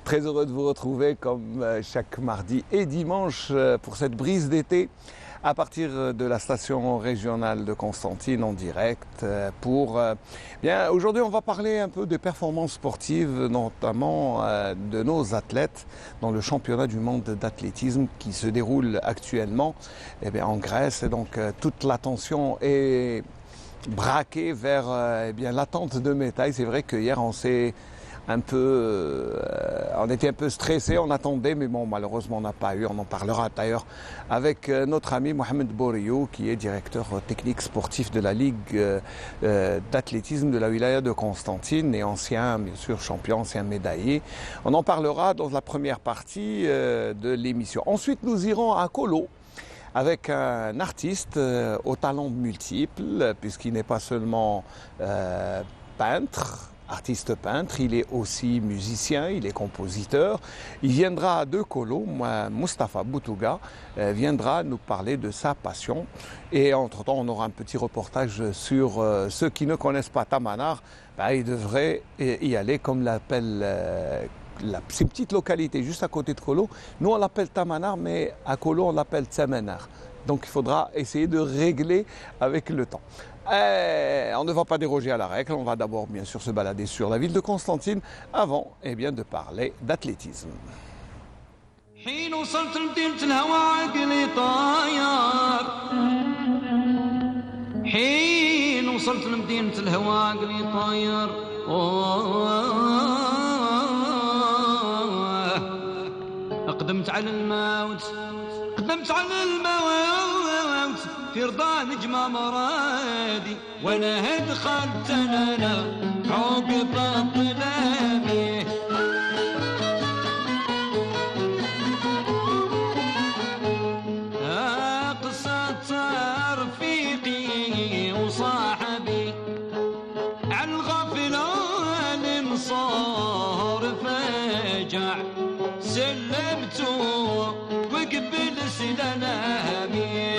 Très heureux de vous retrouver comme chaque mardi et dimanche pour cette brise d'été à partir de la station régionale de Constantine en direct bien aujourd'hui on va parler un peu des performances sportives, notamment de nos athlètes dans le championnat du monde d'athlétisme qui se déroule actuellement en Grèce, et donc toute l'attention est braquée vers l'attente de médailles. C'est vrai que hier on s'est on était un peu stressé, on attendait, mais bon, malheureusement on n'a pas eu. On en parlera d'ailleurs avec notre ami Mohamed Bouriou, qui est directeur technique sportif de la Ligue d'athlétisme de la wilaya de Constantine et ancien, bien sûr, champion, ancien médaillé. On en parlera dans la première partie de l'émission. Ensuite, nous irons à Kolo avec un artiste aux talents multiples, puisqu'il n'est pas seulement artiste peintre, il est aussi musicien, il est compositeur. Il viendra de Kolo, Mustapha Boutouga, viendra nous parler de sa passion. Et entre-temps, on aura un petit reportage sur ceux qui ne connaissent pas Tamanar. Ils devraient y aller, comme l'appelle c'est une petite localité juste à côté de Kolo. Nous, on l'appelle Tamanar, mais à Kolo, on l'appelle Tsamenar. Donc, il faudra essayer de régler avec le temps. On ne va pas déroger à la règle, on va d'abord bien sûr se balader sur la ville de Constantine avant de parler d'athlétisme. في رضا نجمة مرادي وانا دخلت انا عقب الظلامي قصة رفيقي وصاحبي عن الغفلة انصار فجع سلمته وقبل سلامي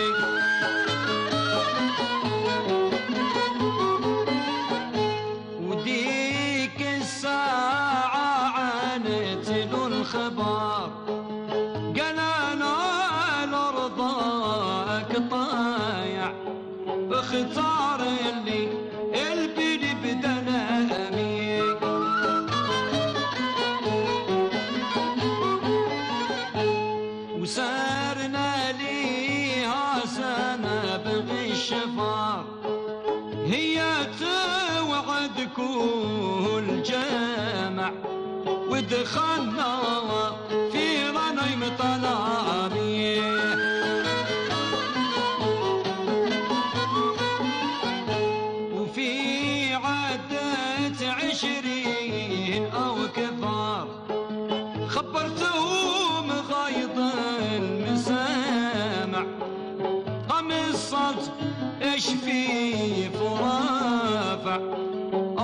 الخبر قال انا لرضاك طايع اختار اللي البني بدنامي وسارنا ليها سنة بغي الشفار هي توعد كل جامع ودخلنا في غنيم طلامي وفي عدة 20 أو كثار خبرتهم غيض المسامع قمصت ايش في فرافع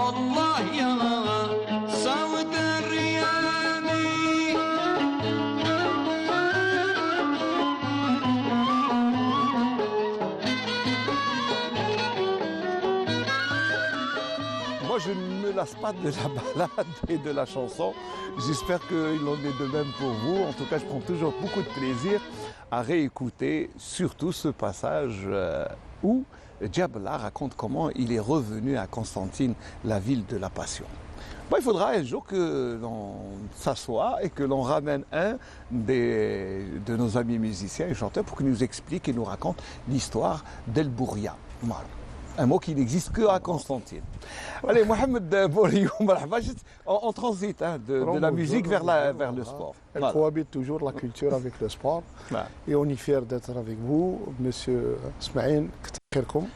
الله يا سود Moi, je ne me lasse pas de la balade et de la chanson. J'espère qu'il en est de même pour vous. En tout cas, je prends toujours beaucoup de plaisir à réécouter surtout ce passage où Djabla raconte comment il est revenu à Constantine, la ville de la Passion. Bon, il faudra un jour que l'on s'assoie et que l'on ramène un de nos amis musiciens et chanteurs pour qu'il nous explique et nous raconte l'histoire d'El Bouria. Voilà. Un mot qui n'existe qu'à Constantine. Allez, Mohamed Bouriou, on transite de la musique vers le sport. Elle cohabite toujours la culture avec le sport. Et on est fiers d'être avec vous, monsieur Smaïn Kterkom.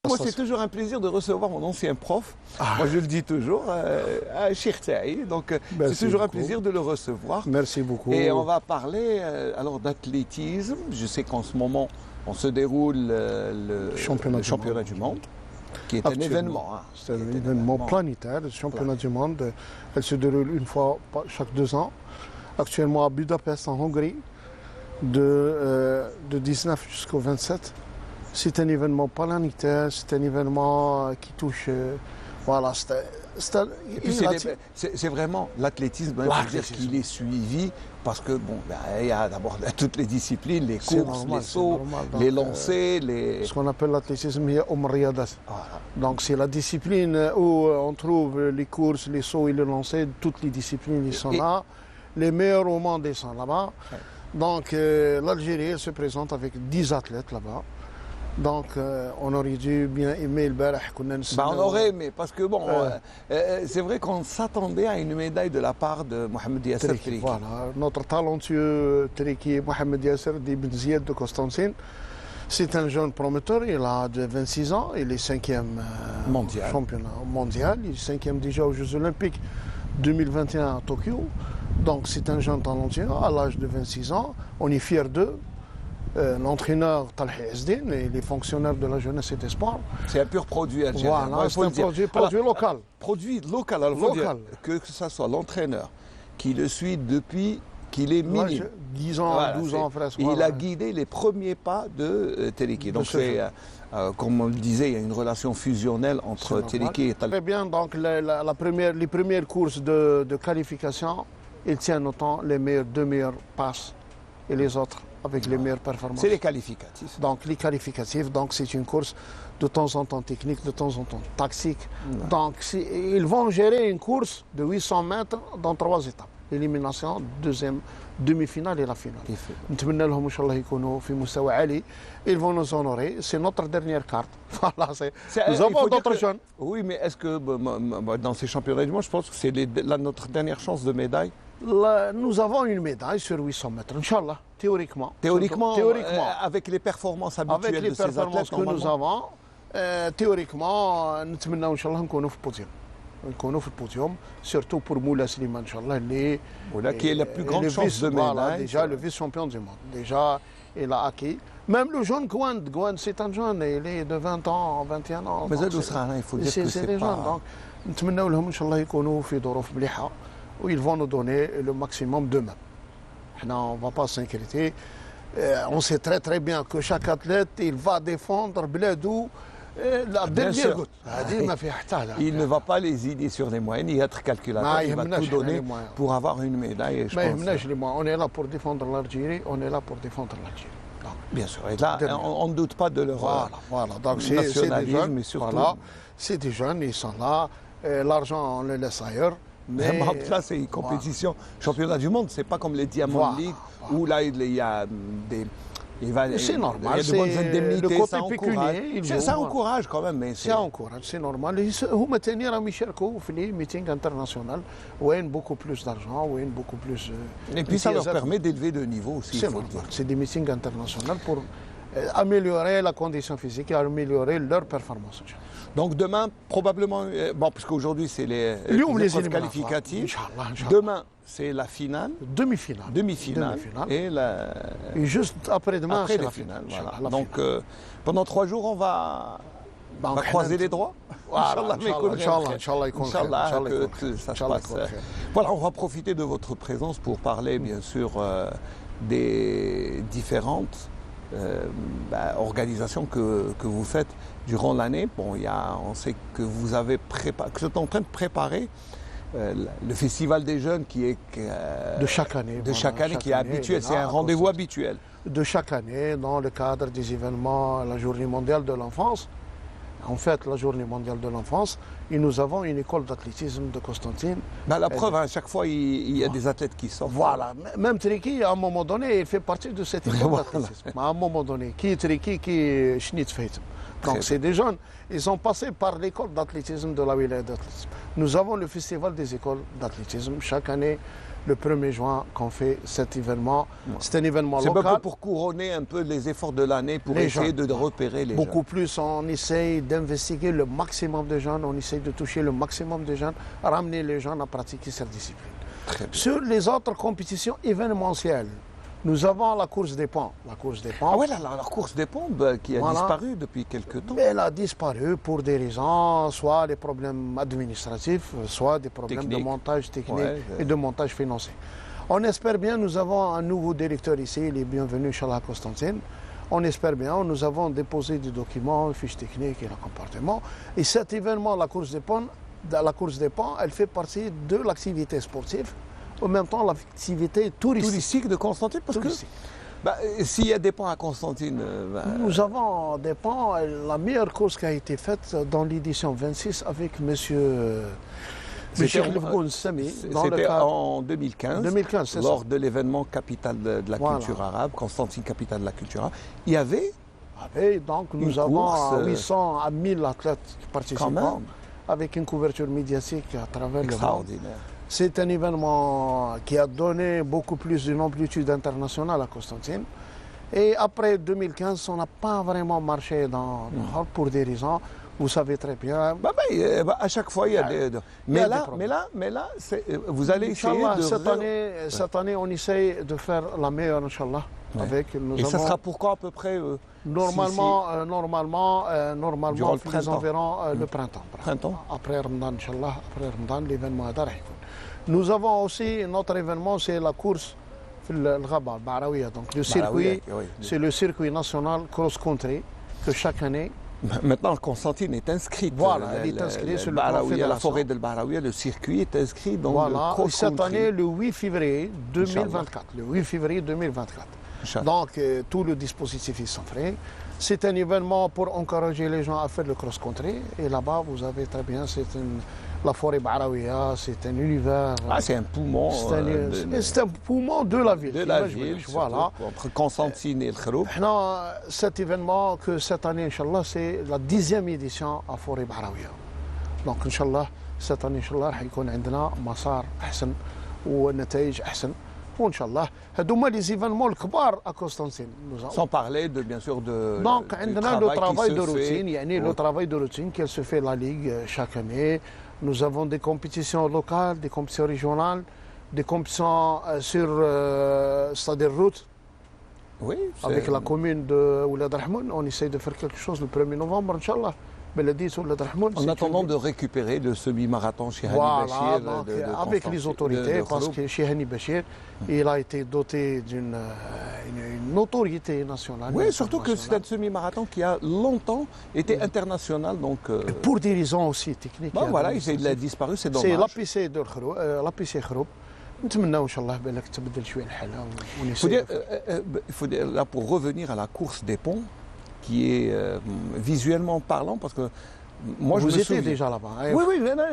Moi, c'est toujours un plaisir de recevoir mon ancien prof. Moi, je le dis toujours, à Cheikh Taï. Donc, c'est toujours un plaisir de le recevoir. Merci beaucoup. Et on va parler alors d'athlétisme. Je sais qu'en ce moment, on se déroule le championnat du monde, qui est un événement. C'est un événement planétaire, le championnat du monde. Elle se déroule une fois chaque 2 ans. Actuellement à Budapest, en Hongrie, de 19 jusqu'au 27. C'est un événement planétaire, c'est un événement qui touche Et puis c'est vraiment l'athlétisme, il faut dire qu'il est suivi parce que bon, ben, il y a d'abord toutes les disciplines, les courses, normal, les sauts, normal. Donc, les lancers, les. Ce qu'on appelle l'athlétisme, il y a Riyadat. Voilà. Donc c'est la discipline où on trouve les courses, les sauts et les lancers, toutes les disciplines ils sont là. Les meilleurs au monde ils sont là-bas. Ouais. Donc l'Algérie elle se présente avec 10 athlètes là-bas. Donc on aurait dû bien aimer le barah. On aurait aimé, parce que bon, c'est vrai qu'on s'attendait à une médaille de la part de Mohamed Yasser Triki. Voilà, notre talentueux Triki Mohamed Yasser d'Ibn Ziyad de Constantine. C'est un jeune prometteur, il a 26 ans, il est 5e championnat mondial, il est 5e déjà aux Jeux Olympiques 2021 à Tokyo. Donc c'est un jeune talentueux à l'âge de 26 ans, on est fiers d'eux. L'entraîneur Talhi Esdin et les fonctionnaires de la jeunesse et des sports. C'est un pur produit algérien. Voilà, c'est un produit local. Produit local. Alors, local. Que ce soit l'entraîneur qui le suit depuis qu'il est minime. 10 ans, voilà, 12 ans presque. Et il a guidé les premiers pas de Teleki. Donc c'est, comme on le disait, il y a une relation fusionnelle entre Teleki et Talhi. Très bien, donc les premières courses de qualification, il tient autant les deux meilleures passes et les autres avec les meilleures performances. C'est les qualificatifs. Donc les qualificatifs, donc c'est une course de temps en temps technique, de temps en temps tactique. Ouais. Donc ils vont gérer une course de 800 mètres dans 3 étapes. Élimination, deuxième, demi-finale et la finale. Ils vont nous honorer. C'est notre dernière carte. Voilà, nous avons d'autres jeunes. Oui, mais est-ce que dans ces championnats du monde, je pense que c'est notre dernière chance de médaille? Nous avons une médaille sur 800 mètres, Inch'Allah, théoriquement. Théoriquement, avec les performances habituelles avec les de ces performances athlètes, que nous avons, théoriquement, nous espérons Inch'Allah نكونوا في البوديوم. نكونوا في البوديوم, surtout pour Moula Slimane, Inch'Allah, qui est la plus grande chance de médaille. Voilà, déjà le vice-champion du monde. Déjà, il a acquis. Même le jeune Gouand, c'est un jeune, il est de 20 ans, 21 ans. Mais il faut dire que c'est des jeunes. Donc, نتمنوا لهم إن شاء الله يكونوا في ظروف مليحة. Où ils vont nous donner le maximum d'eux-mêmes. On ne va pas s'inquiéter. On sait très très bien que chaque athlète, il va défendre Bledou la dernière goutte. Il ne va pas lésiner sur les moyens, ni être calculateur, il va tout donner pour avoir une médaille. On est là pour défendre l'Algérie, on est là pour défendre l'Algérie. Bien sûr, et là, on ne doute pas de leur nationalisme, mais surtout... Voilà, c'est des jeunes, ils sont là. L'argent, on le laisse ailleurs. Mais là, c'est une compétition. Championnat du monde, c'est pas comme les Diamond League où là, il y a des. C'est normal. Il y a de bonnes indemnités. Le côté pécunier. Ça encourage quand même. Mais ça encourage, c'est normal. هما تاني راهم يشاركوا في les meetings internationaux وين beaucoup plus d'argent, وين beaucoup plus. Et puis ça leur permet d'élever de niveau aussi. C'est normal. C'est des meetings internationaux pour améliorer la condition physique et améliorer leur performance. Donc demain, probablement, parce qu'aujourd'hui c'est les épreuves qualificatives. Demain, c'est la finale. Demi-finale. Et juste après-demain, c'est la finale. Voilà. Donc pendant 3 jours, on va croiser les doigts. Inch'Allah, que ça se passe. Voilà, on va profiter de votre présence pour parler bien sûr des différentes organisations que vous faites durant l'année. Bon, on sait que vous êtes en train de préparer le festival des jeunes qui est de chaque année, qui est habituel, c'est un rendez-vous habituel. De chaque année, dans le cadre des événements, la Journée mondiale de l'enfance. En fait, la Journée mondiale de l'enfance, et nous avons une école d'athlétisme de Constantine. La preuve, à chaque fois, il y a des athlètes qui sortent. Voilà. Même Triki, à un moment donné, il fait partie de cette école d'athlétisme. À un moment donné, qui est Triki, qui est Schnitzfeit. Donc, c'est des jeunes. Ils sont passés par l'école d'athlétisme de la wilaya d'athlétisme. Nous avons le festival des écoles d'athlétisme chaque année. Le 1er juin qu'on fait cet événement. C'est un événement local. C'est pour couronner un peu les efforts de l'année, pour essayer de repérer les jeunes. Beaucoup plus, on essaye d'investiguer le maximum de jeunes, on essaye de toucher le maximum de jeunes, ramener les jeunes à pratiquer cette discipline. Sur les autres compétitions événementielles, nous avons la course des ponts. La course des ponts qui a disparu depuis quelques temps. Elle a disparu pour des raisons, soit des problèmes administratifs, soit des problèmes de montage technique et de montage financier. On espère bien, nous avons un nouveau directeur ici, il est bienvenu, Inch'Allah Constantine. On espère bien, nous avons déposé des documents, fiches techniques et le comportement. Et cet événement, la course des ponts, la course des ponts, elle fait partie de l'activité sportive, en même temps l'activité touristique. Touristique de Constantine, parce Touristique. que s'il y a des ponts à Constantine, Nous avons des ponts, la meilleure course qui a été faite dans l'édition 26 avec monsieur c'était Lefgoun Sami, dans le c'était cadre en 2015, 2015, c'est lors ça. de l'événement capitale de la Voilà. culture arabe, Constantine, capitale de la culture arabe. Il y avait Et donc nous Une avons course, 800 à 1000 athlètes participants même. avec une couverture médiatique à travers le monde. extraordinaire. C'est un événement qui a donné beaucoup plus d'une amplitude internationale à Constantine. Et après 2015, on n'a pas vraiment marché pour des raisons, vous savez très bien. À chaque fois, il y a des... il y a des Mais là, vous allez essayer Inch'Allah, de... cette année, on essaye de faire la meilleure, Inch'Allah. Ouais. Nous ça avons- sera pour quand à peu près Normalement, Durant le في les printemps. environs le printemps. Printemps. Après Ramadan, Inch'Allah, après Ramadan, l'événement هذا راح يكون. Nous avons aussi notre événement, c'est la course في الغابة البعراوية. Donc le circuit, oui. c'est le circuit national cross-country que chaque année, Maintenant, Constantine est inscrite. Voilà, elle est inscrite sur le plan Bahraoui, la fédération. forêt de Bahraoui, le circuit est inscrit dans voilà, le et cette cross-country. année, le 8 février 2024. Le 8 février 2024. Inch'Allah. Donc, tout le dispositif est sans frais. C'est un événement pour encourager les gens à faire le cross-country. Et là-bas, vous avez très bien, la forêt Bahraouia, c'est un univers. C'est un poumon C'est un poumon de la ville. de la Imagine, ville, Voilà. surtout, entre Constantine et le Khroub. Maintenant, cet événement, que cette année, Inch'Allah, c'est la 10e édition à forêt Bahraouia. Donc, Inch'Allah, cette année, Inch'Allah, راح يكون عندنا مسار أحسن ونتائج أحسن. وإن شاء الله هذوما لي زيفينمون الكبار à Constantine. Sans parler bien sûr de Donc, du عندنا le travail qui de se fait. routine, يعني le travail de routine qu'elle se fait la Ligue chaque année. Nous avons des compétitions locales, des compétitions régionales, des compétitions c'est-à-dire route, Oui, avec la commune de Oulad Rahmoun. On essaye de faire quelque chose le 1er novembre, Inch'Allah. Beladis Oulad Rahmoun. en attendant de récupérer le semi-marathon chez Hani Voilà, Bachir donc, de avec Constantine, les autorités, de parce Khroub. que chez Hani Bachir, il a été doté d'une une autorité nationale. Oui, surtout que c'est un internationale. semi-marathon qui a longtemps été international, donc Pour des raisons aussi techniques. bon, voilà, يعني il a disparu, c'est سي dommage. لابيسي دو الخروب لابيسي خروب نتمناو ان شاء الله بالك تبدل شويه الحاله Il faut ونسير dire, il faut dire, là, pour revenir à la course des ponts, qui est visuellement parlant, parce que moi je vous me étiez souviens... déjà là-bas hein. Oui, non,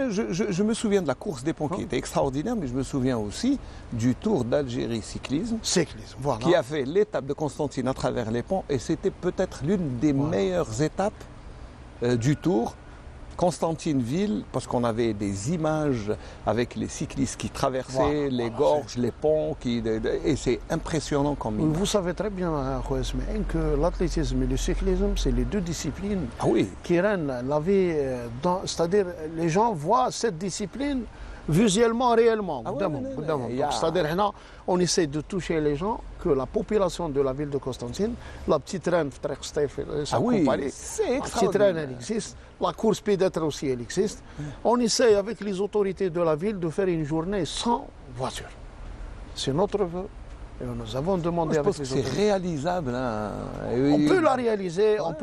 je me souviens de la course des ponts qui était extraordinaire, mais je me souviens aussi du Tour d'Algérie cyclisme, cyclisme voilà qui a fait l'étape de Constantine à travers les ponts, et c'était peut-être l'une des meilleures étapes du Tour. Constantine-Ville, parce qu'on avait des images avec les cyclistes qui traversaient les gorges, les ponts, et c'est impressionnant comme image. vous savez très bien خويا اسماعيل que l'athlétisme et le cyclisme c'est les deux disciplines Ah oui, qui rendent la vie c'est-à-dire les gens voient cette discipline visuellement réellement Ah ouais, قدامهم ouais, قدامهم ouais, Donc, c'est-à-dire هنا on essaie de toucher les gens que la population de la ville de Constantine la petite reine في طريق سطيف Ah oui, compagnie, c'est la petite reine elle extraordinaire. existe la course pédestre aussi elle existe on essaie avec les autorités de la ville de faire une journée sans voiture c'est notre vœu et nous avons demandé Moi, je avec pense que les c'est autorités réalisable. Hein. on peut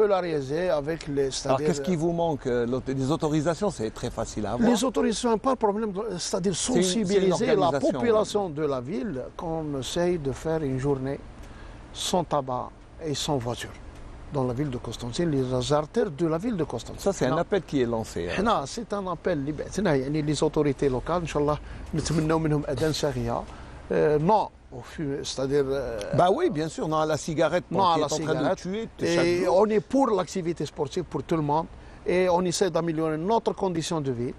la réaliser avec les Alors c'est-à-dire qu'est-ce qui vous manque Les autorisations, c'est très facile à avoir. les autorisations, pas de problème, c'est-à-dire c'est une sensibiliser la organisation, population de la ville qu'on essaye de faire une journée sans tabac et sans voiture dans la ville de Constantine, les artères de la ville de Constantine. Ça, c'est un Non. appel qui est lancé. hein. هنا c'est un appel اللي بعثناه يعني les autorités locales ان شاء الله نتمنوا منهم اذان صاغيه non c'est-à-dire Bah oui, bien sûr, non à la cigarette, non à qui la est en train de cigarette. tuer chaque Et jour. on est pour l'activité sportive pour tout le monde et on essaie d'améliorer notre condition de vie.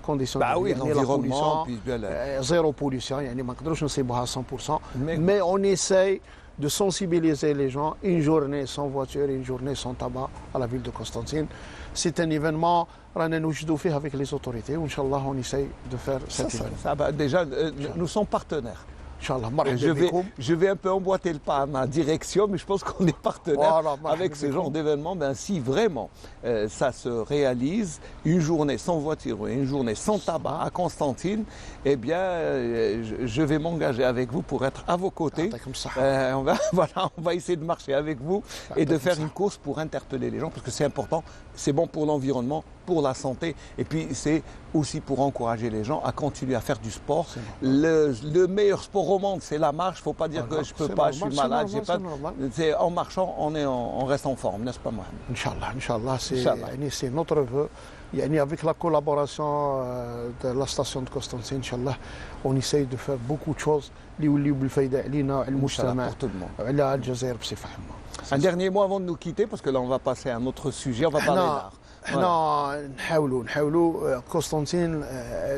Condition Bah de oui, vie, يعني la l'environnement, pollution, puis zéro pollution, يعني ما نقدروش نصيبوها 100%. Mais- Mais on essaye de sensibiliser les gens une journée sans voiture, une journée sans tabac à la ville de Constantine. C'est un événement رانا نوجدوا فيه avec les autorités وإن شاء الله on essaye de faire cet événement. Déjà, nous sommes partenaires. إن شاء الله مرحبا Je vais, بكم. je vais un peu emboîter le pas à ma direction, mais je pense qu'on est partenaire Voilà, marhaba avec ce bikoum. genre d'événement. Ben, si vraiment ça se réalise, une journée sans voiture et une journée sans tabac à Constantine, eh bien, je vais m'engager avec vous pour être à vos côtés. يعطيكم الصحة. On va essayer de marcher avec vous et de faire une course pour interpeller les gens, parce que c'est important, c'est bon pour l'environnement pour la santé et puis c'est aussi pour encourager les gens à continuer à faire du sport. Le meilleur sport au monde, c'est la marche. Il ne faut pas dire que je ne peux pas, je suis malade. C'est en marchant, on reste en forme, n'est-ce pas, Mohamed? Inch'Allah, Inch'Allah, c'est notre vœu. Avec la collaboration de la station de Constantine, Inch'Allah, on essaye de faire beaucoup de choses. Pour tout le monde. Un dernier mot avant de nous quitter, parce que là on va passer à un autre sujet, on va parler d'art. Constantine,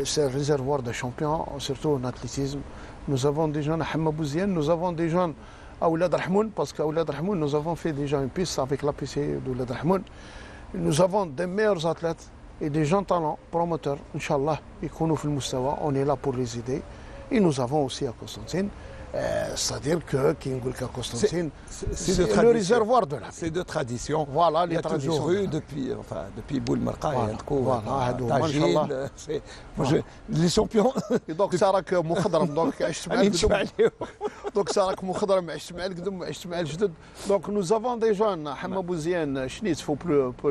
c'est un réservoir de champions, surtout en athlétisme. Nous avons des jeunes à Hamma Bouziane, nous avons des jeunes à Oulad Rahmoun, parce qu'à Oulad Rahmoun, nous avons fait déjà une piste avec la PC d'Oulad Rahmoun. Nous avons des meilleurs athlètes et des jeunes talents, promoteurs, Inch'Allah, on est là pour les aider. Et nous avons aussi à Constantine, c'est-à-dire que Constantine, c'est le réservoir de la vie. C'est de tradition. Voilà, il y a toujours eu depuis Boulmerqa, les champions. Et donc ça راك مخضرم donc عشت مع القدم donc ça راك مخضرم عشت مع القدم عشت مع الجدد donc nous avons des jeunes حما بوزيان شنيت فو بو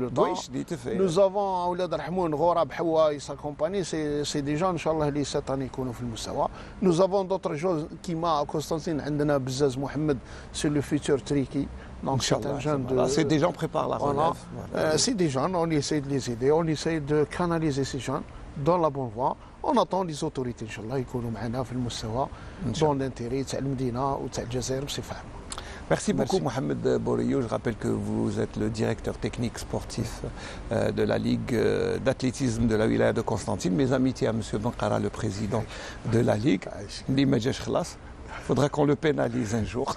nous avons اولاد رحمون غراب حوا s'accompagner c'est des jeunes ان شاء الله اللي cette année يكونوا في المستوى nous avons d'autres jeunes كيما Constantine عندنا بزاز محمد c'est le futur tricky. Donc c'est des gens qui préparent la relève. C'est des jeunes, on essaie de les aider, on essaie de canaliser ces jeunes dans la bonne voie. On attend les autorités, Inch'Allah, يكونوا معنا في المستوى dans l'intérêt تاع المدينة وتاع الجزائر بصفة عامة. Merci beaucoup Mohamed Borio. Je rappelle que vous êtes le directeur technique sportif de la Ligue d'athlétisme de la wilaya de Constantine. Mes amitiés à M. Bankara, le président de la Ligue. Il faudra qu'on le pénalise un jour.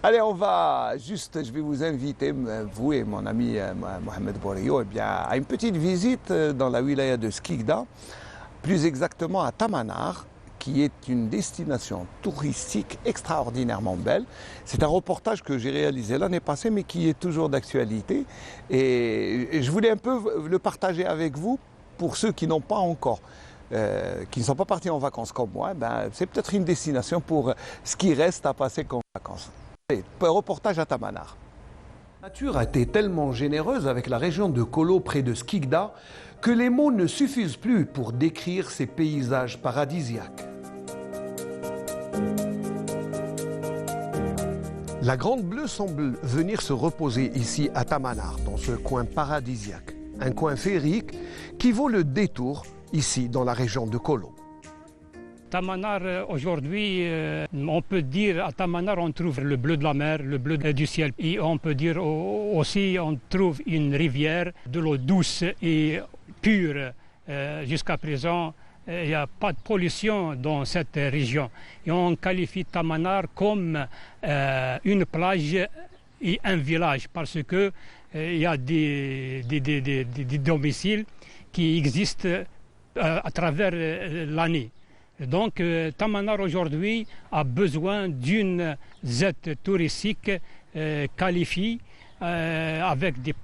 Allez, on va juste, je vais vous inviter, vous et mon ami Mohamed Borio, à une petite visite dans la wilaya de Skikda, plus exactement à Tamanar, qui est une destination touristique extraordinairement belle. C'est un reportage que j'ai réalisé l'année passée, mais qui est toujours d'actualité. Et je voulais un peu le partager avec vous pour ceux qui n'ont pas encore, qui ne sont pas partis en vacances comme moi. C'est peut-être une destination pour ce qui reste à passer comme vacances. Allez, reportage à Tamanar. La nature a été tellement généreuse avec la région de Kolo près de Skikda que les mots ne suffisent plus pour décrire ces paysages paradisiaques. La Grande Bleue semble venir se reposer ici à Tamanar, dans ce coin paradisiaque. Un coin féerique qui vaut le détour ici dans la région de Kolo. Tamanar, aujourd'hui, on peut dire à Tamanar, on trouve le bleu de la mer, le bleu du ciel. Et on peut dire aussi, on trouve une rivière, de l'eau douce et pure. Jusqu'à présent, il n'y a pas de pollution dans cette région. Et on qualifie Tamanar comme une plage et un village parce que il y a des domiciles qui existent à travers l'année. Donc Tamanar aujourd'hui a besoin d'une zone touristique qualifiée avec des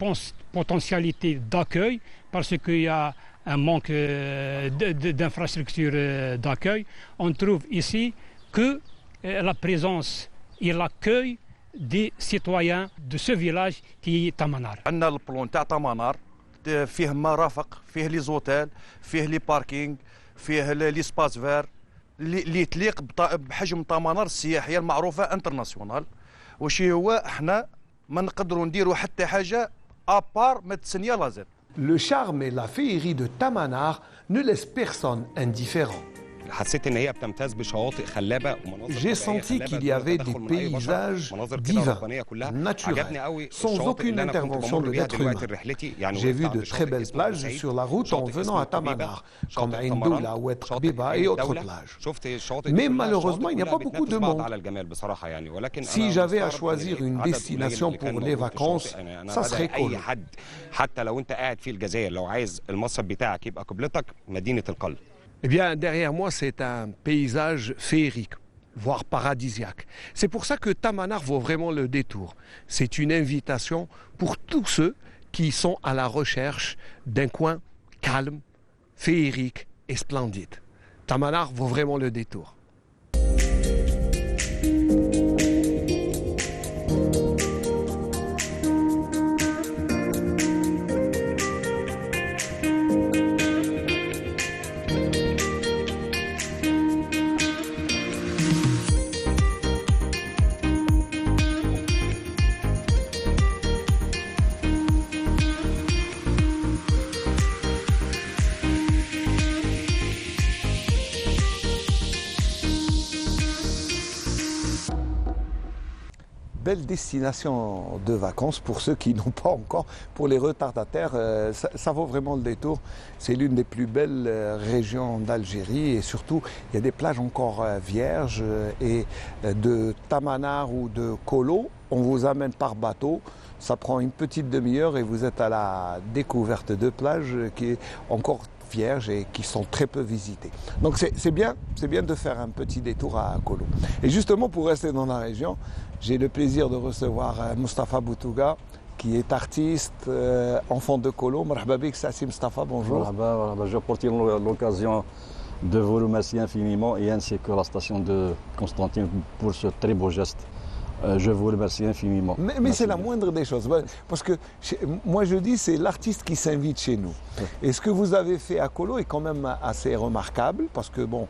potentialités d'accueil parce qu'il y a un manque d'infrastructures d'accueil. On trouve ici que la présence et l'accueil des citoyens de ce village qui est Tamanar. عندنا البلون تاع تمانار فيه مرافق فيه لي زوتيل فيه لي باركينغ فيه لي سباس فير اللي تليق بحجم تمانار السياحيه المعروفه انترناسيونال وشي هو احنا ما نقدروا نديروا حتى حاجه ابار ما تسنيا لازيت. Le charme et la féerie de Tamanar ne laissent personne indifférent. J'ai senti qu'il y avait des paysages divins, naturels, sans aucune intervention de l'être humain. J'ai vu de très belles plages sur la route en venant à Tamanar, comme Indoula, Oued Biba et autres plages. Mais malheureusement, il n'y a pas beaucoup de monde. Si j'avais à choisir une destination pour les vacances, ça serait Kolo. Eh bien, derrière moi, c'est un paysage féerique, voire paradisiaque. C'est pour ça que Tamanar vaut vraiment le détour. C'est une invitation pour tous ceux qui sont à la recherche d'un coin calme, féerique et splendide. Tamanar vaut vraiment le détour. belle destination de vacances pour ceux qui n'ont pas encore. Pour les retardataires, ça vaut vraiment le détour. C'est l'une des plus belles régions d'Algérie et surtout, il y a des plages encore vierges et de Tamanar ou de Kolo, on vous amène par bateau. Ça prend une petite demi-heure et vous êtes à la découverte de plages qui est encore vierges et qui sont très peu visitées. Donc c'est bien de faire un petit détour à Kolo. Et justement, pour rester dans la région, j'ai le plaisir de recevoir Mustapha Boutouga, qui est artiste, enfant de Kolo. Marhaba bik, Sassi Mustapha, bonjour. Marhaba, je profite de l'occasion de vous remercier infiniment et ainsi que la station de Constantine pour ce très beau geste. Je vous remercie infiniment. Mais c'est la moindre des choses. Parce que moi je dis c'est l'artiste qui s'invite chez nous. Et ce que vous avez fait à Kolo est quand même assez remarquable parce que bon,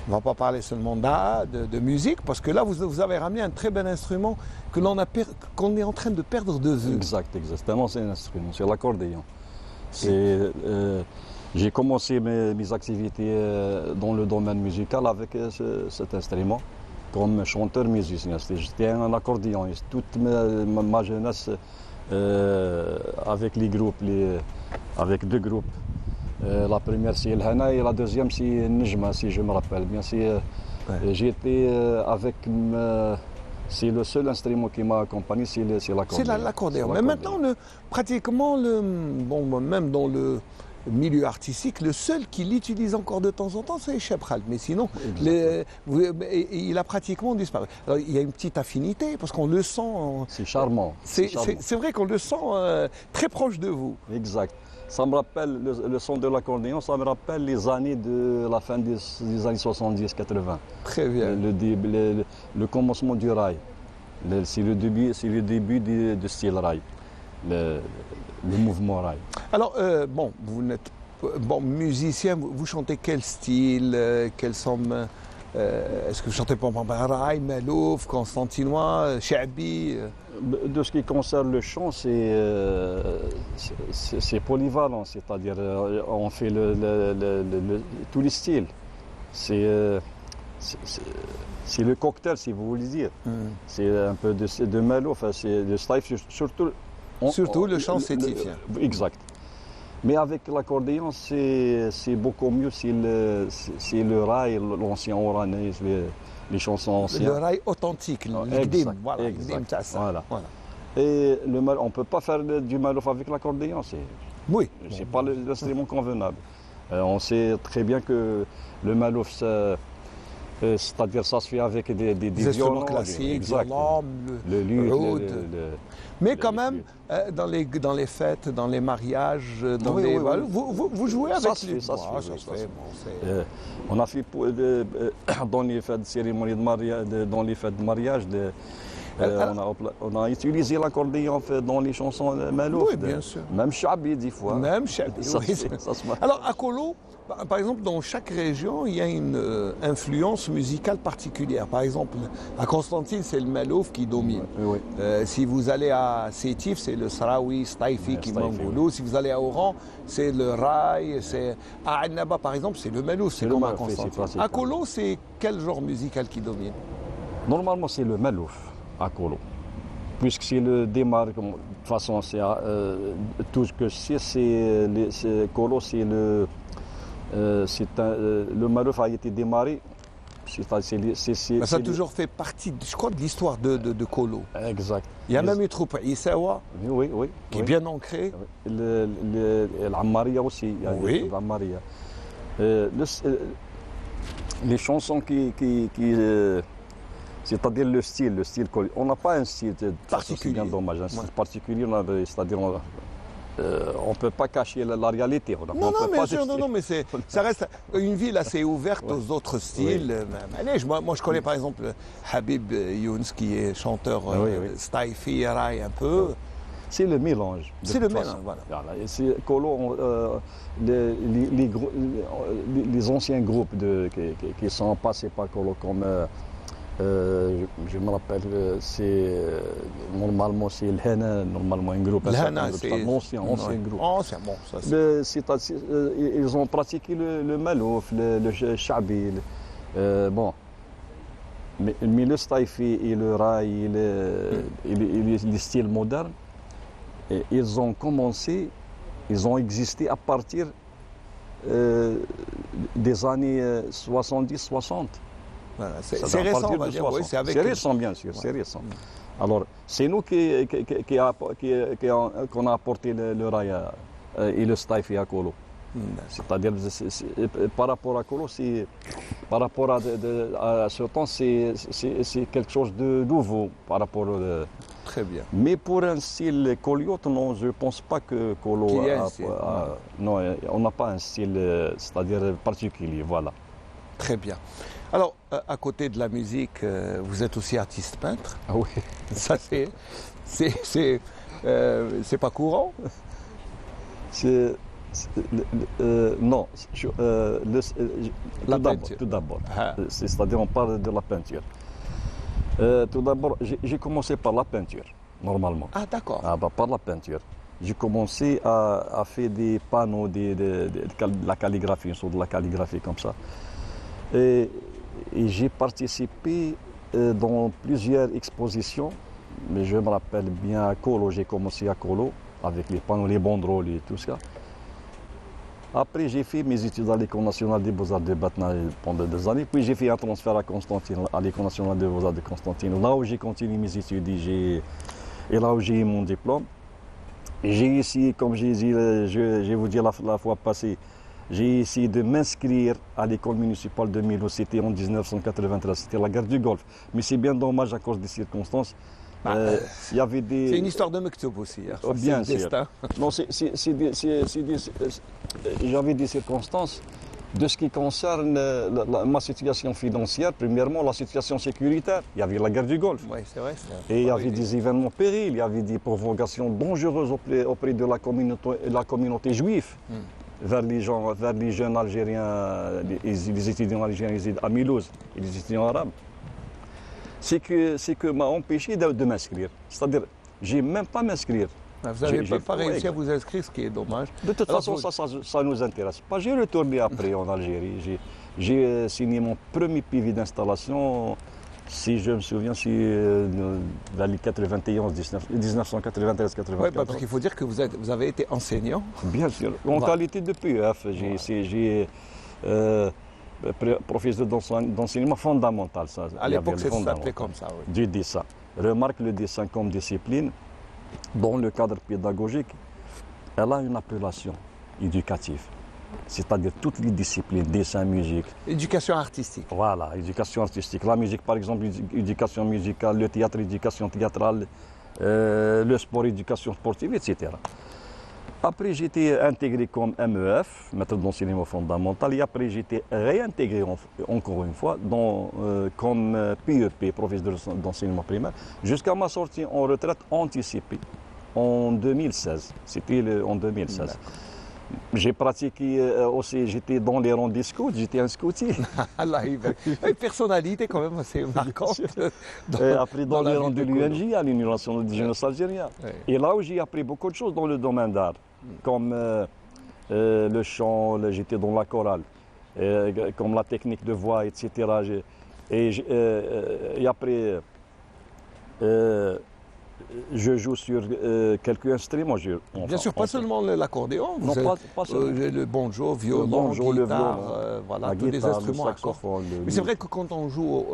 on ne va pas parler seulement d'art, de musique, parce que là vous avez ramené un très bel instrument qu'on est en train de perdre de vue. Exactement, c'est un instrument, c'est l'accordéon. J'ai commencé mes activités dans le domaine musical avec cet instrument. Comme chanteur musicien, j'étais un accordéoniste. Toute ma jeunesse avec les groupes, avec deux groupes. La première c'est El Hana et la deuxième c'est Nejma, si je me rappelle bien. J'étais avec. C'est le seul instrument qui m'a accompagné, c'est l'accordéon. C'est l'accordéon. Mais maintenant, pratiquement, même dans le milieu artistique, le seul qui l'utilise encore de temps en temps, c'est Cheb Khaled. Mais sinon, il a pratiquement disparu. Alors, il y a une petite affinité, parce qu'on le sent... C'est charmant. C'est vrai qu'on le sent très proche de vous. Exact. Ça me rappelle, le son de l'accordéon, ça me rappelle les années de la fin des années 70-80. Très bien. Le commencement du rail. C'est le début du style rail. Le mouvement rail. Alors, vous n'êtes musicien, vous chantez quel style, quelle somme est-ce que vous chantez rail, Malouf, constantinois, Chabi De ce qui concerne le chant, c'est polyvalent, c'est-à-dire on fait tous les styles. C'est le cocktail, si vous voulez dire. C'est un peu de Malouf, c'est de Staïf, surtout le chant sétifien. Exact. Mais avec l'accordéon, c'est beaucoup mieux. C'est le rail, l'ancien oranais, les chansons anciennes. Le rail authentique, le gdim, voilà. Et on ne peut pas faire du malouf avec l'accordéon. Oui. C'est pas l'instrument convenable. On sait très bien que le malouf, c'est-à-dire ça se fait avec des violons classiques, le oud. Mais quand même, dans les fêtes, dans les mariages, vous jouez avec ça se fait. On a fait dans les fêtes de cérémonie de mariage, dans les fêtes de mariage, on a utilisé l'accordéon dans les chansons malouf. Oui, bien sûr. Même Chabi, des fois. Même Chabi, oui. Alors, à Kolo, par exemple, dans chaque région, il y a une influence musicale particulière. Par exemple, à Constantine, c'est le malouf qui domine. Oui. Si vous allez à Sétif, c'est le Sarawi, Staifi, Kimangoulou. Si vous allez à Oran, c'est le rail. À Annaba, par exemple, c'est le malouf. C'est comme à Constantine. À Kolo, c'est quel genre musical qui domine? Normalement, c'est le malouf à Kolo. Puisque c'est le démarre, de toute façon, tout ce que je sais, c'est Kolo, c'est le malouf a été démarré. Ça a toujours fait partie, je crois, de l'histoire de Kolo. Exact. Il y a même une troupe Issawa, qui est bien ancrée. L'Ammaria aussi. Oui. Les chansons c'est-à-dire le style. On n'a pas un style particulier. C'est bien dommage. Un style particulier, c'est-à-dire on ne peut pas cacher la réalité. Non, mais ça reste une ville assez ouverte aux autres styles. Oui. Moi, je connais par exemple Habib Younes, qui est chanteur Staifi, Rail un peu. C'est le mélange. C'est le mélange, voilà. Kolo, les anciens groupes qui sont passés par Kolo comme... je me rappelle, normalement c'est le Hana, normalement un groupe. Le Hana, c'est un ancien groupe. Ancien, bon, ça c'est... Ils ont pratiqué le malouf, le chabi. Mais le staifi et le raï et les styles modernes, ils ont commencé, ils ont existé à partir des années 70-60. Voilà, c'est récent, on va dire. Oui, c'est récent, bien sûr, c'est récent. Alors, c'est nous qu'on a apporté le raï et le staifi à Kolo. C'est-à-dire, par rapport à Kolo, par rapport à ce temps, c'est quelque chose de nouveau par rapport au... Très bien. Mais pour un style koliote, non, je ne pense pas que Kolo non, on n'a pas un style, c'est-à-dire particulier, voilà. Très bien. Alors, à côté de la musique, vous êtes aussi artiste peintre. Ah oui. Ça, c'est pas courant. Non, tout d'abord. Ah. C'est-à-dire on parle de la peinture. Tout d'abord, j'ai commencé par la peinture, normalement. Ah, d'accord. Par la peinture. J'ai commencé à faire des panneaux, de la calligraphie, une sorte de la calligraphie comme ça. Et j'ai participé dans plusieurs expositions, mais je me rappelle bien à Kolo, j'ai commencé à Kolo, avec les panneaux, les banderoles et tout ça. Après, j'ai fait mes études à l'École nationale des beaux-arts de Batna pendant des années. Puis j'ai fait un transfert à Constantine, à l'École nationale des beaux-arts de Constantine, là où j'ai continué mes études et là où j'ai eu mon diplôme. J'ai essayé, comme j'ai dit, je vais vous dire la fois passée, j'ai essayé de m'inscrire à l'école municipale de Milo, c'était en 1993, c'était la guerre du Golfe. Mais c'est bien dommage à cause des circonstances. Il y avait des... C'est une histoire de Mektoub aussi. Hein. Oh, bien sûr. Destin. Non, j'avais des circonstances de ce qui concerne ma situation financière. Premièrement, la situation sécuritaire. Il y avait la guerre du Golfe. Oui, c'est vrai. Et il y avait des événements périls, il y avait des provocations dangereuses auprès de la communauté juive. Vers les jeunes Algériens, les étudiants algériens à Mulhouse et les étudiants arabes. C'est que m'a empêché de m'inscrire. C'est-à-dire, je n'ai même pas m'inscrire. Vous n'avez pas réussi à vous inscrire, ce qui est dommage. De toute façon, ça ne nous intéresse pas. J'ai retourné après en Algérie. J'ai signé mon premier PV d'installation, si je me souviens, vers les 1993-94. Oui, parce qu'il faut dire que vous avez été enseignant. Bien sûr. En qualité de PEF, j'ai professeur d'enseignement fondamental. Ça, à l'époque, ça s'appelait comme ça. Oui. Du dessin. Remarque le dessin comme discipline, dans le cadre pédagogique, elle a une appellation éducative. C'est-à-dire toutes les disciplines, dessin, musique. Éducation artistique. Voilà, éducation artistique. La musique, par exemple, éducation musicale, le théâtre, éducation théâtrale, le sport, éducation sportive, etc. Après, j'ai été intégré comme MEF, maître d'enseignement fondamental, et après, j'ai été réintégré encore une fois comme PEP, professeur d'enseignement primaire, jusqu'à ma sortie en retraite anticipée en 2016. C'était en 2016. J'ai pratiqué aussi, j'étais dans les rangs des scouts, j'étais un scoutier. Une personnalité quand même assez marquante. Après, dans les rangs de l'UNJ, à l'Union nationale des jeunesses algériens. Oui. Et là où j'ai appris beaucoup de choses dans le domaine d'art, comme le chant, j'étais dans la chorale, comme la technique de voix, etc. Et après, je joue sur quelques instruments. Bien sûr, pas seulement l'accordéon, pas seulement. Le banjo, violon, guitare, voilà, tous les instruments à cordes. Mais c'est vrai que quand on joue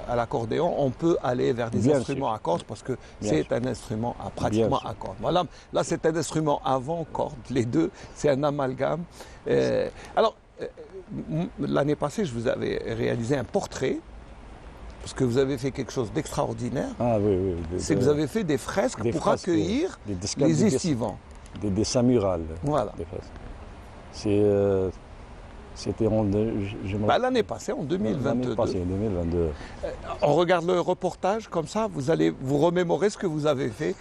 à l'accordéon, on peut aller vers des instruments à cordes parce que c'est un instrument pratiquement à cordes. Voilà, là, c'est un instrument avant cordes. Les deux, c'est un amalgame. Alors, l'année passée, je vous avais réalisé un portrait. Parce que vous avez fait quelque chose d'extraordinaire. Ah oui, oui. C'est que vous avez fait des fresques pour accueillir les estivants. Des dessins murales. Voilà. C'était l'année passée, en 2022. L'année passée, en 2022. On regarde le reportage comme ça, vous allez vous remémorer ce que vous avez fait.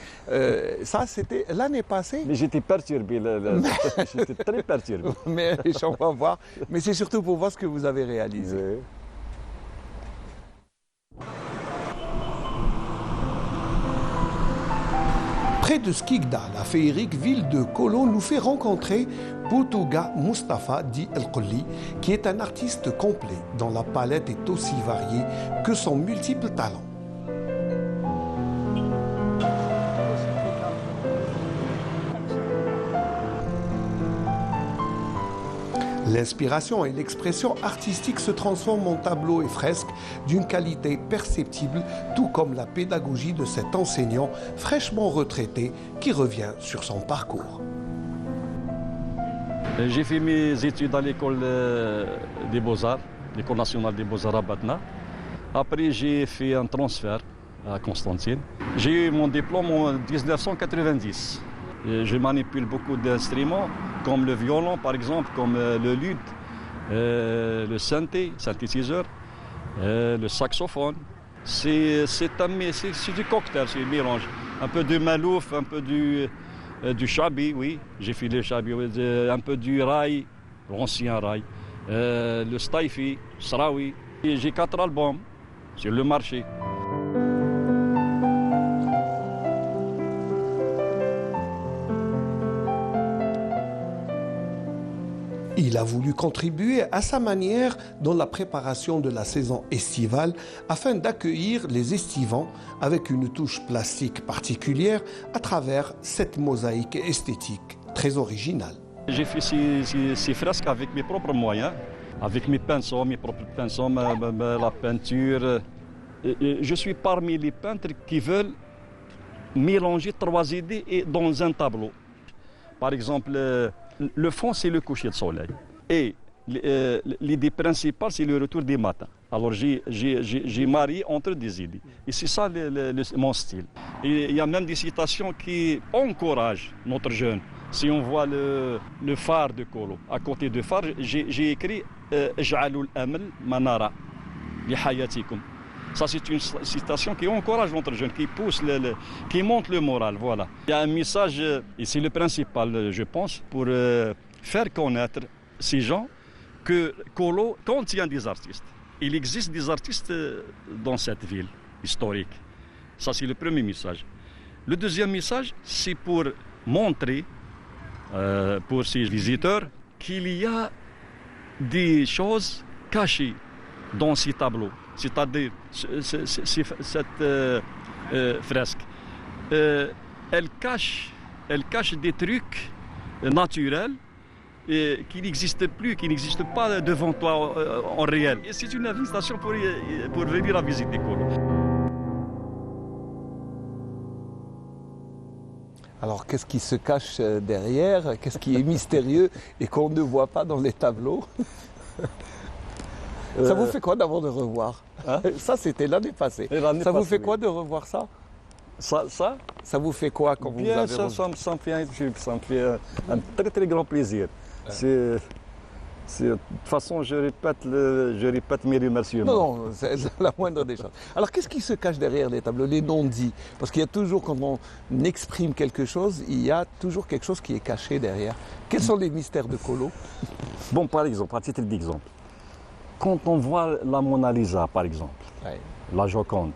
Ça, c'était l'année passée. Mais j'étais perturbé, j'étais très perturbé. Mais on va voir. Mais c'est surtout pour voir ce que vous avez réalisé. Oui. Près de Skikda, la féerique ville de Kolo nous fait rencontrer Boutouga Mustafa dit El-Qolli, qui est un artiste complet dont la palette est aussi variée que son multiple talent. L'inspiration et l'expression artistique se transforment en tableaux et fresques d'une qualité perceptible, tout comme la pédagogie de cet enseignant fraîchement retraité qui revient sur son parcours. J'ai fait mes études à l'école des Beaux-Arts, l'école nationale des Beaux-Arts à Batna. Après, j'ai fait un transfert à Constantine. J'ai eu mon diplôme en 1990. Je manipule beaucoup d'instruments, comme le violon par exemple, comme le luth, le synthétiseur, le saxophone. C'est du cocktail, c'est un mélange. Un peu de malouf, un peu du chabi, oui, j'ai fait le chabi, un peu du raï, l'ancien raï, le staifi, sraoui. J'ai 4 albums sur le marché. Il a voulu contribuer à sa manière dans la préparation de la saison estivale afin d'accueillir les estivants avec une touche plastique particulière à travers cette mosaïque esthétique très originale. J'ai fait ces fresques avec mes propres moyens, avec mes pinceaux, la peinture. Je suis parmi les peintres qui veulent mélanger 3 idées dans un tableau. Par exemple, le fond, c'est le coucher de soleil. Et l'idée principale, c'est le retour des matins. Alors, j'ai marié entre des idées. Et c'est ça mon style. Et il y a même des citations qui encouragent notre jeune. Si on voit le phare de Kolo, à côté du phare, j'ai écrit « Ij'alul amal manara li hayatikum ». Ça, c'est une citation qui encourage notre jeune, qui pousse, qui monte le moral. Voilà. Il y a un message, et c'est le principal, je pense, pour faire connaître ces gens que Kolo contient des artistes. Il existe des artistes dans cette ville historique. Ça, c'est le premier message. Le deuxième message, c'est pour montrer, pour ces visiteurs, qu'il y a des choses cachées dans ces tableaux. C'est-à-dire cette fresque. Elle cache des trucs naturels qui n'existent plus, qui n'existent pas devant toi en réel. Et c'est une invitation pour venir à visiter Kolo. Alors qu'est-ce qui se cache derrière? Qu'est-ce qui est mystérieux et qu'on ne voit pas dans les tableaux? Ça vous fait quoi d'abord de revoir Ça, c'était l'année passée. Ça vous fait quoi de revoir ça? Ça vous fait quoi quand vous avez revu? Ça me fait un très très grand plaisir. De toute façon, je répète mes remerciements. Non, c'est la moindre des choses. Alors, qu'est-ce qui se cache derrière les tableaux, les non-dits? Parce qu'il y a toujours, quand on exprime quelque chose, il y a toujours quelque chose qui est caché derrière. Quels sont les mystères de Kolo? Bon, par exemple, à titre d'exemple, quand on voit la Mona Lisa, par exemple, la Joconde,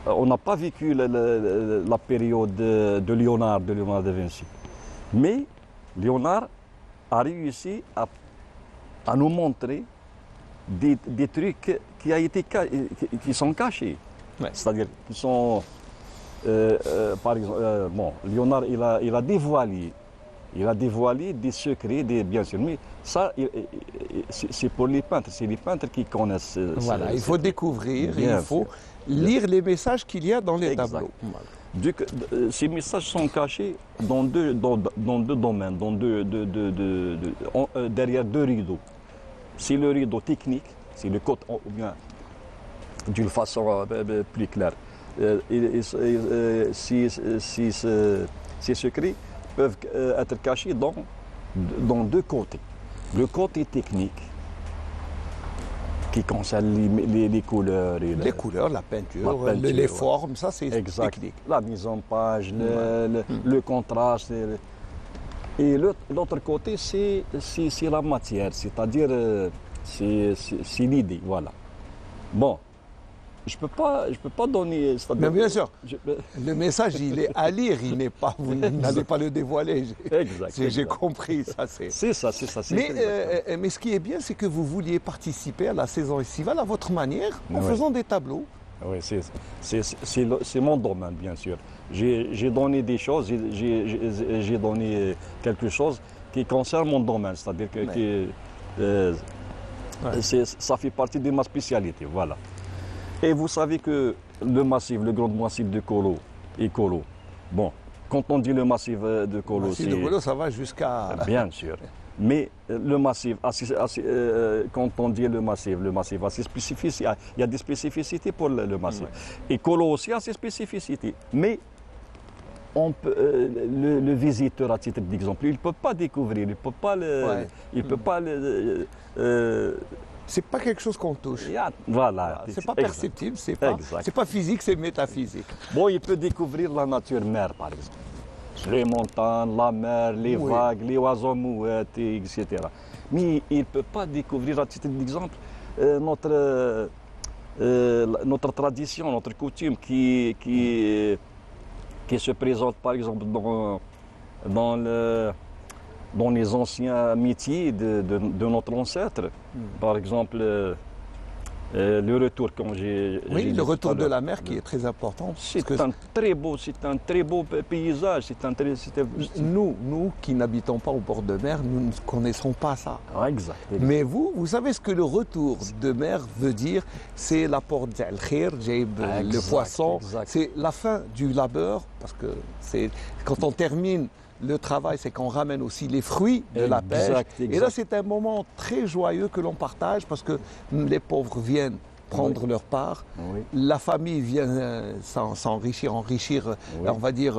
on n'a pas vécu la période de Léonard da Vinci. Mais Léonard a réussi à nous montrer des trucs qui sont cachés. Ouais. C'est-à-dire qui sont, par exemple, Léonard il a dévoilé des secrets, bien sûr, mais ça, c'est pour les peintres. C'est les peintres qui connaissent. Voilà, il faut découvrir, il faut lire les messages qu'il y a dans les tableaux. Ces messages sont cachés dans deux domaines, derrière 2 rideaux. C'est le rideau technique, c'est le côté, ou bien d'une façon plus claire. Ces secrets peuvent être cachés dans 2 côtés. Le côté technique, qui concerne les couleurs. Les couleurs, la peinture, les formes, ça c'est technique. La mise en page, le contraste. Et l'autre côté, c'est la matière, c'est-à-dire c'est l'idée, voilà. Bon, je peux pas donner. Mais bien sûr, Je- le message, il est à lire, il n'est pas, vous n'allez pas le dévoiler. Exact. J'ai exact. compris, ça c'est. C'est ça, c'est ça. c'est Mais, exactement. mais ce qui est bien, c'est que vous vouliez participer à la saison estivale à votre manière, en Ouais. faisant des tableaux. Oui, c'est mon domaine, bien sûr. J'ai donné des choses, j'ai donné quelque chose qui concerne mon domaine, c'est-à-dire que ça fait partie de ma spécialité, voilà. Et vous savez que le massif, le grand massif de Kolo, bon, quand on dit le massif de Kolo, Massif de Kolo, ça va jusqu'à. Bien sûr. Mais le massif, quand on dit le massif a ses spécificités. Il y a des spécificités pour le massif. Et Kolo aussi a ses spécificités. Mais on peut, le visiteur, à titre d'exemple, il ne peut pas découvrir, il ne peut pas il peut pas C'est pas quelque chose qu'on touche. voilà. C'est pas Exact. perceptible, c'est Exact. pas physique, c'est métaphysique. Bon, il peut découvrir la nature mère, par exemple. Les montagnes, la mer, les Oui. vagues, les oiseaux mouettes, etc. Mais il ne peut pas découvrir, à titre d'exemple, notre tradition, notre coutume qui se présente, par exemple, dans les anciens métiers de notre ancêtre. Par exemple, le retour, quand j'ai Oui, dit le tout retour à de l'heure. la mer qui est très important. C'est parce que un très beau paysage. nous qui n'habitons pas au bord de mer, nous ne connaissons pas ça. Exact. Mais vous savez ce que le retour de mer veut dire? C'est l'apport d'Al Khair, le Exact, poisson. exact. C'est la fin du labeur, parce que c'est quand on termine le travail, c'est qu'on ramène aussi les fruits de la pêche. Exact, Et là, exact. c'est un moment très joyeux que l'on partage parce que les pauvres viennent prendre leur part. Oui. La famille vient s'enrichir, enrichir, Oui. on va dire,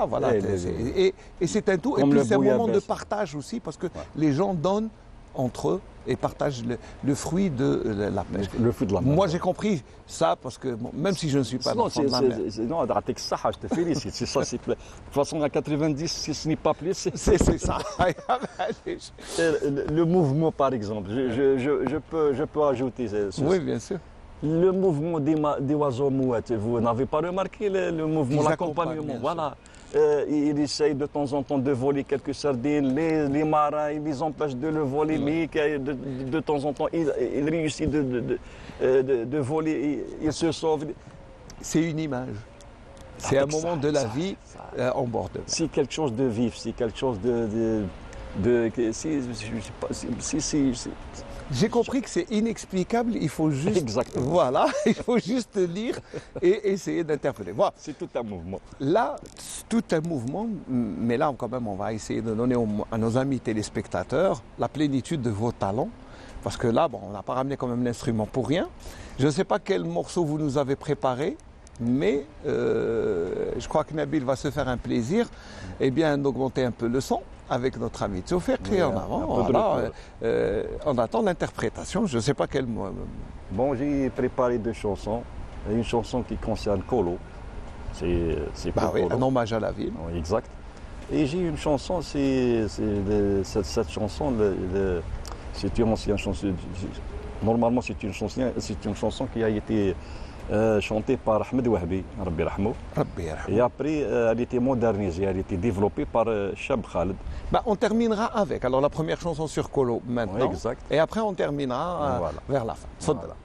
voilà. Et c'est un tout. Et Comme puis le c'est un moment de bouillabaisse. partage aussi parce que les gens donnent entre eux et partagent le fruit de la pêche. Le fruit de la mer. Moi, j'ai compris ça parce que bon, même si je ne suis pas Non, enfant de la mer, non, Ratek Saha, je te félicite. C'est ça, de toute façon, à 90, si ce n'est pas plus, c'est ça. le mouvement, par exemple. Je peux ajouter Oui, bien sûr. le mouvement des oiseaux mouettes. Vous n'avez pas remarqué le mouvement, Ils l'accompagnement? accompagnent, bien Voilà. Il essaye de temps en temps de voler quelques sardines. Les marins, ils les empêchent de le voler, mais de temps en temps, il réussit de voler. Il se sauve. C'est une image. C'est un moment de la vie en bord de mer. C'est quelque chose de vif, c'est quelque chose J'ai compris que c'est inexplicable, il faut juste, Exactement. voilà, il faut juste lire et essayer d'interpréter. Voilà. c'est tout un mouvement. Là, tout un mouvement, mais là quand même, on va essayer de donner à nos amis téléspectateurs la plénitude de vos talents, parce que là, bon, on n'a pas ramené quand même l'instrument pour rien. Je ne sais pas quel morceau vous nous avez préparé, mais je crois que Nabil va se faire un plaisir, d'augmenter un peu le son avec notre ami Tsoufik et en avant. Voilà, on attend l'interprétation. Je ne sais pas quel mot. Bon, j'ai préparé deux chansons. Une chanson qui concerne Kolo. C'est Bah pour oui, Kolo. un hommage à la ville. Oui, exact. Et j'ai une chanson, cette chanson, c'est une ancienne chanson. Normalement, c'est une chanson qui a été chantée par Ahmed Wahbi, Rabbi Rahmou. Rabbi yarhamou. Et après, elle était modernisée, elle était développée par Chab Khaled. Bah, on terminera avec. Alors la première chanson sur Kolo maintenant. Oui, exact. Et après on terminera Voilà. vers la fin. Tfadla.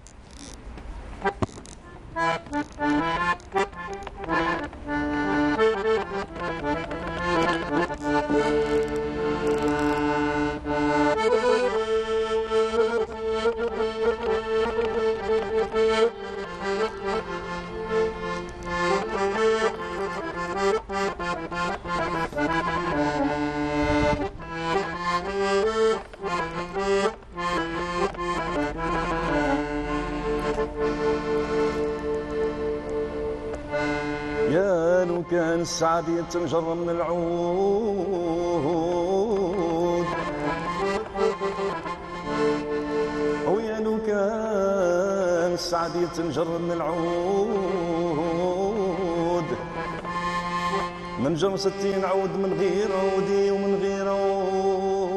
يا لو كان السعادة تنجر من العود ويا لو كان السعادة تنجر من العود من جر 60 عود من غير عودي ومن غير عودي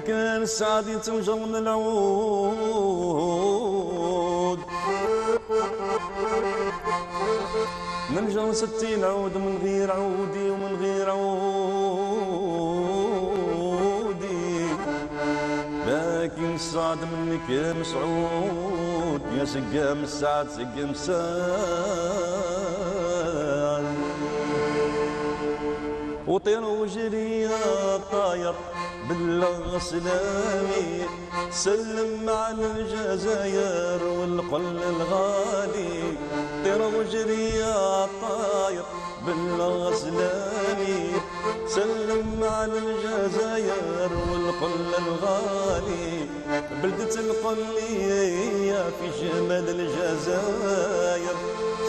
كان السعد يتوجر من العود من جر 60 عود من غير عودي ومن غير عودي لكن السعد منك يا مسعود يا سقام السعد سقام سعد وطير وجري يا طاير بالله سلامي سلم على الجزائر والقل الغالي طير وجري يا طاير بالله سلامي سلم على الجزائر والقل الغالي بلدة القلية في شمال الجزائر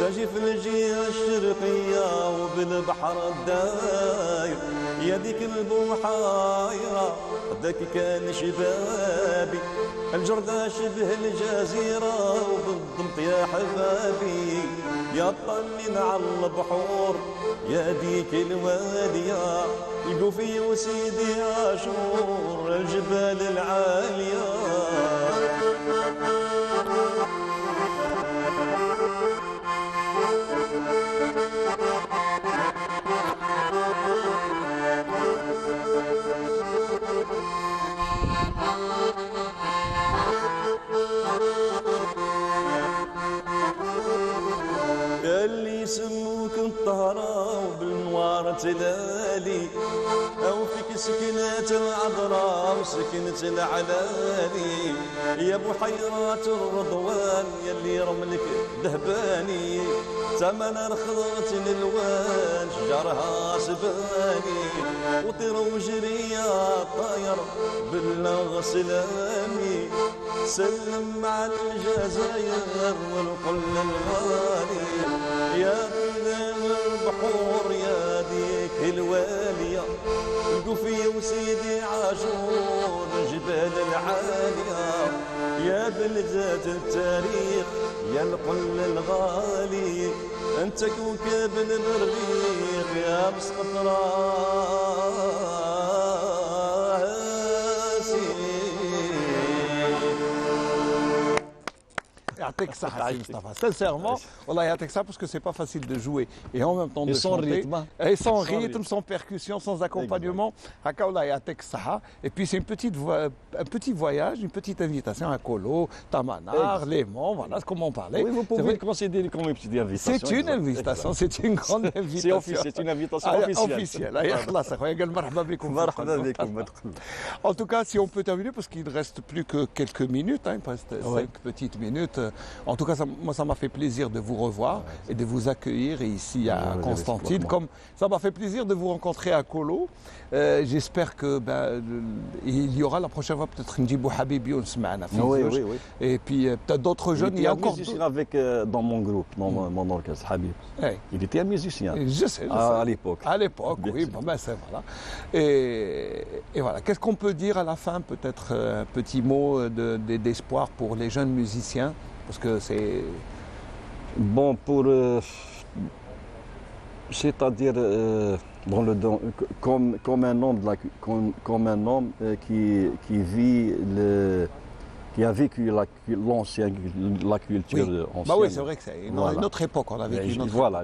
تجي في الجهة الشرقية وبالبحر الداير يا ديك البحيرة ذاك كان شبابي الجردة شبه الجزيرة وبالضبط يا حبابي يا طلين على البحور يا ديك الوادية القوفي وسيدي عاشور الجبال العالية اللي يسموك الطهرة وبالنوار تلالي أو فيك سكنة العذراء وسكنة العلالي يا بحيرات الرضوان يلي رملك ذهباني تمنى خضرة الالوان شجرها سباني وطير وجري يا طاير بالله سلامي سلم على الجزائر والقل الغالي يا البحور يا ديك الوالية القوفية وسيدي عاشور الجبال العالية يا بلدة التاريخ يا القل الغالي انت كوكب المريخ يا مسقط راسي يعطيك الصحة سي مصطفى. Sincèrement, والله يعطيك الصحة parce que c'est pas facile de jouer et en même temps de sans chanter. rythme. Et sans rythme, sans percussion, sans accompagnement. Haka والله يعطيك الصحة. Et puis c'est un petit voyage, une petite invitation à Kolo, Tamanar, Léman, voilà comment on parlait. Oui, vous pouvez le considérer comme une petite invitation. C'est une invitation, c'est une grande invitation. C'est une invitation officielle. En tout cas, si on peut terminer, parce qu'il ne reste plus que quelques minutes, hein, il reste 5 petites minutes. En tout cas, moi, ça m'a fait plaisir de vous revoir et de vous accueillir ici à Constantine. Comme ça m'a fait plaisir de vous rencontrer à Kolo. J'espère que il y aura la prochaine fois peut-être Ndjibou Habibi ou Nsma'ana. Oui. Et puis peut-être d'autres jeunes. Il y a encore musicien avec dans mon groupe, dans mon orchestre, Habib. Il était un musicien. Je sais. À l'époque. À l'époque, oui. Bon, ben, c'est voilà. Et voilà. Qu'est-ce qu'on peut dire à la fin, peut-être un petit mot d'espoir pour les jeunes musiciens, parce que c'est bon pour, c'est-à-dire comme un homme qui vit qui a vécu la culture ancienne. Bah oui, c'est vrai que c'est une autre époque. On a vécu une autre voilà.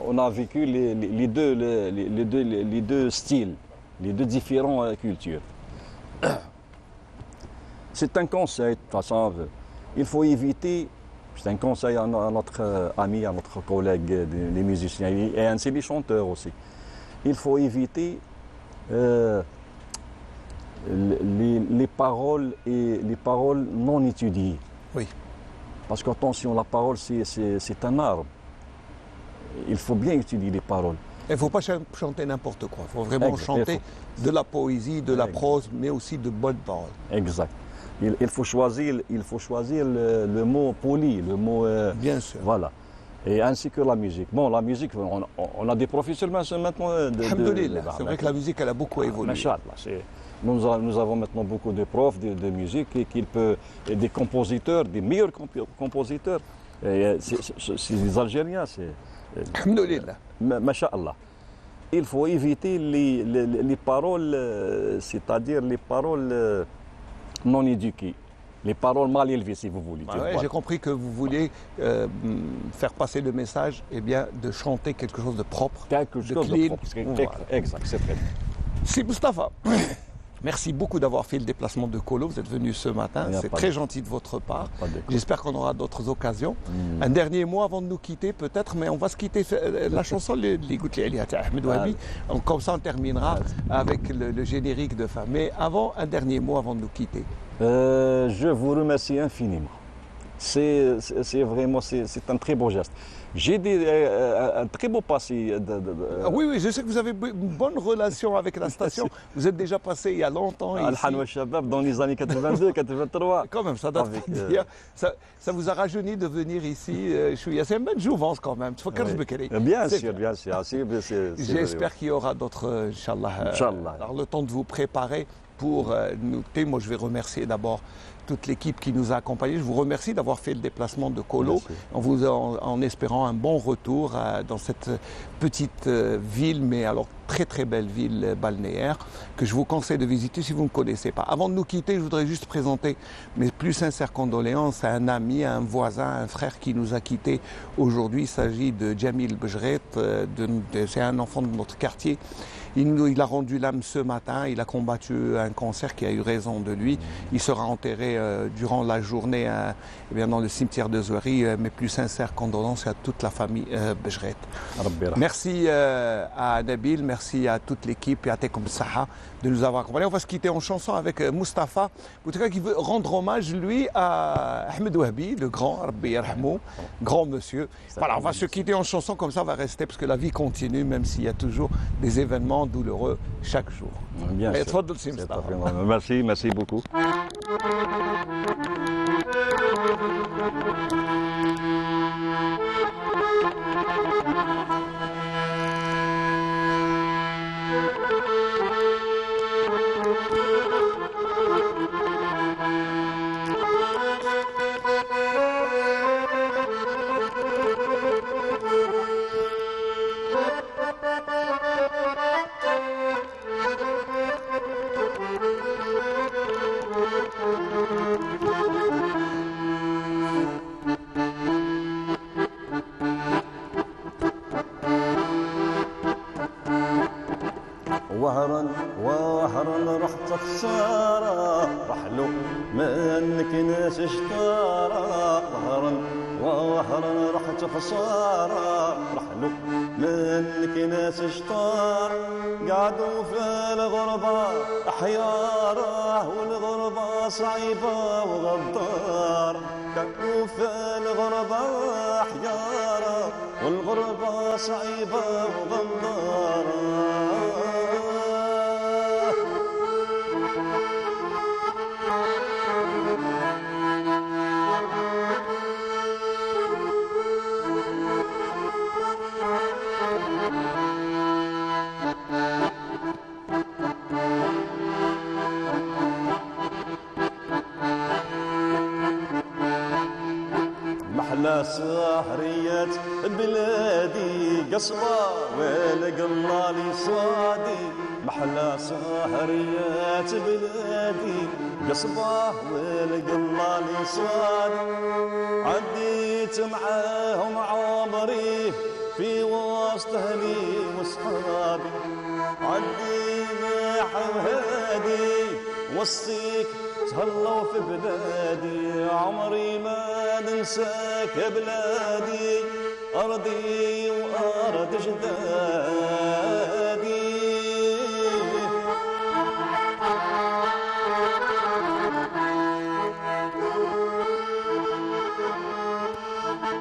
On a vécu les deux styles, les deux différentes cultures. C'est un conseil, de toute façon, il faut éviter, c'est un conseil à notre ami, à notre collègue, les musiciens, et ainsi les chanteurs aussi. Il faut éviter les paroles non étudiées. Oui. Parce qu'attention, la parole, c'est un arbre. Il faut bien étudier les paroles. Il ne faut pas chanter n'importe quoi. Il faut vraiment chanter de la poésie, de la prose, mais aussi de bonnes paroles. Exact. Il faut choisir le mot poli, le mot... Bien sûr. Voilà. Et ainsi que la musique. Bon, la musique, on a des professionnels maintenant. C'est vrai que la musique, elle a beaucoup évolué. Nous avons maintenant beaucoup de profs de musique et des compositeurs, des meilleurs compositeurs. C'est les Algériens, c'est... Alhamdoulilah. Masha'Allah. Il faut éviter les paroles, c'est-à-dire les paroles non éduquées, les paroles mal élevées, si vous voulez. Ah ouais, j'ai compris que vous vouliez faire passer le message, eh bien, de chanter quelque chose de propre, Quelque chose de clean. propre. Voilà. Exact, c'est très bien. Si Mustapha, merci beaucoup d'avoir fait le déplacement de Kolo. Vous êtes venu ce matin. Il y a C'est pas très de- gentil de votre part. Pas de quoi. J'espère qu'on aura d'autres occasions. Un dernier mot avant de nous quitter, peut-être, mais on va se quitter. La chanson, les gouttes Ahmed Wahabi. Comme ça, on terminera avec le générique de fin. Mais avant, un dernier mot avant de nous quitter. Je vous remercie infiniment. C'est vraiment c'est un très beau geste. J'ai un très beau passé. Ah oui, je sais que vous avez une bonne relation avec la station. Vous êtes déjà passé il y a longtemps ici. Al-Hanwa Shabab dans les années 82, 83. Quand même, ça date Avec, pas d'hier. Ça vous a rajeuni de venir ici. C'est une bonne jouvence quand même. Bien C'est sûr, bien. bien sûr. C'est J'espère qu'il y aura d'autres, Inch'Allah. Inch'Allah. Alors, le temps de vous préparer pour nous. Moi, je vais remercier d'abord toute l'équipe qui nous a accompagnés. Je vous remercie d'avoir fait le déplacement de Kolo en espérant un bon retour dans cette petite ville, mais alors très très belle ville balnéaire que je vous conseille de visiter si vous ne connaissez pas. Avant de nous quitter, je voudrais juste présenter mes plus sincères condoléances à un ami, à un voisin, à un frère qui nous a quittés aujourd'hui. Il s'agit de Jamil Bejret, c'est un enfant de notre quartier. Il a rendu l'âme ce matin, il a combattu un cancer qui a eu raison de lui. Il sera enterré durant la journée eh bien, dans le cimetière de Zouari. Mes plus sincères condoléances à toute la famille Bejret. Merci à Nabil, merci à toute l'équipe et à Tekom Saha de nous avoir accompagnés. On va se quitter en chanson avec Mustapha, qui veut rendre hommage, lui, à Ahmed Wahabi, le grand, Rabbi Yarhamou, grand monsieur. Voilà, on va se quitter en chanson, comme ça on va rester, parce que la vie continue, même s'il y a toujours des événements douloureux chaque jour. Bien Et sûr. تفضل سي مصطفى. Merci beaucoup. وهرا رحت خسارة رحلو منك ناس اشتارى وهرا رحت خسارة رحلو منك ناس اشتار قعدوا في الغربة أحيارة والغربة صعيبة وغدار قعدوا في الغربة أحيارة والغربة صعيبة وغدارة محلى سحرية بلادي قصبة والقلة لي صادي محلى سحرية بلادي قصبة والقلة لي صادي عديت معاهم عمري في وسط اهلي وصحابي عدينا هادي وصيك تهلاو في بلادي عمري ما ننساك يا بلادي أرضي وأرض جدادي